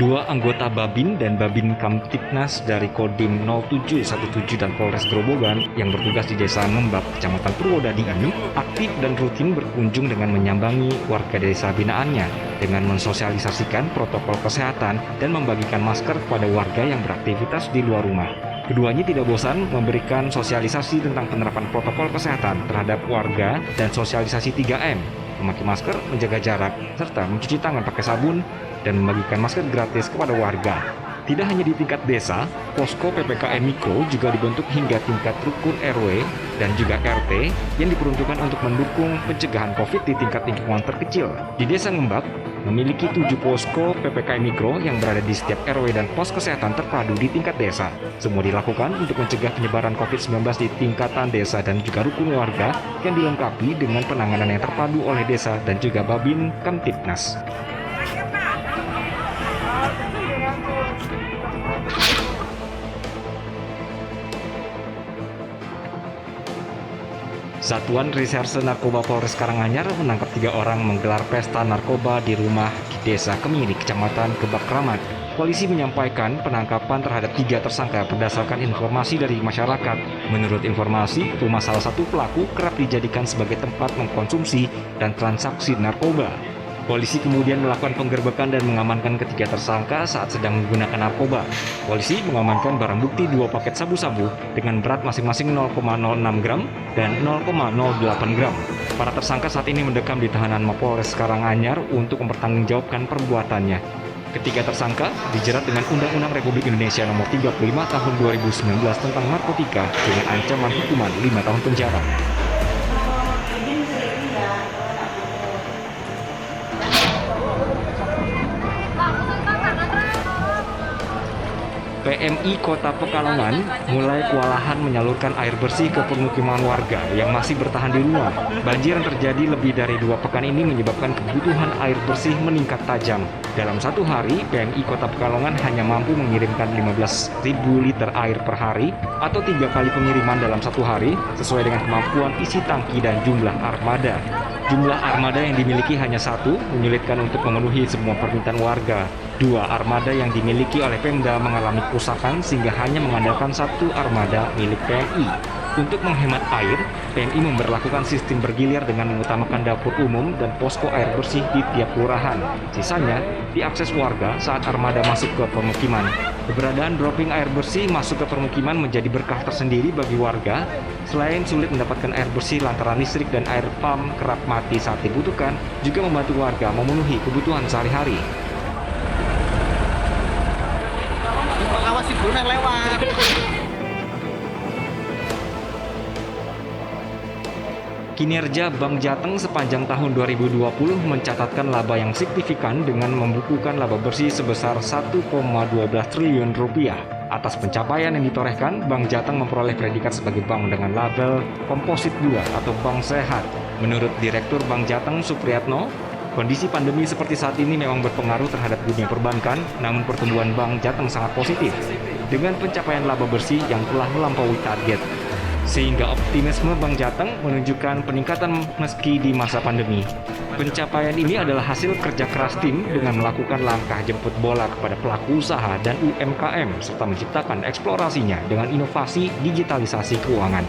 Dua anggota Babin dan Babin Kamtibnas dari Kodim 0717 dan Polres Grobogan yang bertugas di Desa Ngembak, Kecamatan Purwodadi ini aktif dan rutin berkunjung dengan menyambangi warga desa binaannya dengan mensosialisasikan protokol kesehatan dan membagikan masker kepada warga yang beraktivitas di luar rumah. Keduanya tidak bosan memberikan sosialisasi tentang penerapan protokol kesehatan terhadap warga dan sosialisasi 3M, memakai masker, menjaga jarak, serta mencuci tangan pakai sabun, dan membagikan masker gratis kepada warga. Tidak hanya di tingkat desa, posko PPKM Mikro juga dibentuk hingga tingkat rukun RW dan juga RT yang diperuntukkan untuk mendukung pencegahan COVID di tingkat lingkungan terkecil. Di Desa Ngembak, memiliki 7 posko PPKM Mikro yang berada di setiap RW dan pos kesehatan terpadu di tingkat desa. Semua dilakukan untuk mencegah penyebaran COVID-19 di tingkatan desa dan juga rukun warga yang dilengkapi dengan penanganan yang terpadu oleh desa dan juga Babin Kamtibnas. Satuan Reserse Narkoba Polres Karanganyar menangkap 3 orang menggelar pesta narkoba di rumah di Desa Kemiri, Kecamatan Gebak Kramat. Polisi menyampaikan penangkapan terhadap 3 tersangka berdasarkan informasi dari masyarakat. Menurut informasi, rumah salah satu pelaku kerap dijadikan sebagai tempat mengkonsumsi dan transaksi narkoba. Polisi kemudian melakukan penggerbekan dan mengamankan ketiga tersangka saat sedang menggunakan narkoba. Polisi mengamankan barang bukti 2 paket sabu-sabu dengan berat masing-masing 0,06 gram dan 0,08 gram. Para tersangka saat ini mendekam di tahanan Mapolres Karanganyar untuk mempertanggungjawabkan perbuatannya. Ketiga tersangka dijerat dengan Undang-Undang Republik Indonesia Nomor 35 Tahun 2019 tentang narkotika dengan ancaman hukuman 5 tahun penjara. PMI Kota Pekalongan mulai kewalahan menyalurkan air bersih ke permukiman warga yang masih bertahan di rumah. Banjir yang terjadi lebih dari 2 pekan ini menyebabkan kebutuhan air bersih meningkat tajam. Dalam satu hari, PMI Kota Pekalongan hanya mampu mengirimkan 15.000 liter air per hari atau 3 kali pengiriman dalam satu hari sesuai dengan kemampuan isi tangki dan jumlah armada. Jumlah armada yang dimiliki hanya 1, menyulitkan untuk memenuhi semua permintaan warga. 2 armada yang dimiliki oleh Pemda mengalami kerusakan sehingga hanya mengandalkan 1 armada milik PMI. Untuk menghemat air, PMI memberlakukan sistem bergilir dengan mengutamakan dapur umum dan posko air bersih di tiap kelurahan. Sisanya diakses warga saat armada masuk ke permukiman. Keberadaan dropping air bersih masuk ke permukiman menjadi berkah tersendiri bagi warga. Selain sulit mendapatkan air bersih lantaran listrik dan air pam kerap mati saat dibutuhkan, juga membantu warga memenuhi kebutuhan sehari-hari. Awas si Brunei lewat. Kinerja Bank Jateng sepanjang tahun 2020 mencatatkan laba yang signifikan dengan membukukan laba bersih sebesar 1,12 triliun rupiah. Atas pencapaian yang ditorehkan, Bank Jateng memperoleh predikat sebagai bank dengan label Komposit 2 atau Bank Sehat. Menurut Direktur Bank Jateng Supriyatno, kondisi pandemi seperti saat ini memang berpengaruh terhadap dunia perbankan, namun pertumbuhan Bank Jateng sangat positif dengan pencapaian laba bersih yang telah melampaui target. Sehingga optimisme Bank Jateng menunjukkan peningkatan meski di masa pandemi. Pencapaian ini adalah hasil kerja keras tim dengan melakukan langkah jemput bola kepada pelaku usaha dan UMKM serta menciptakan eksplorasinya dengan inovasi digitalisasi keuangan.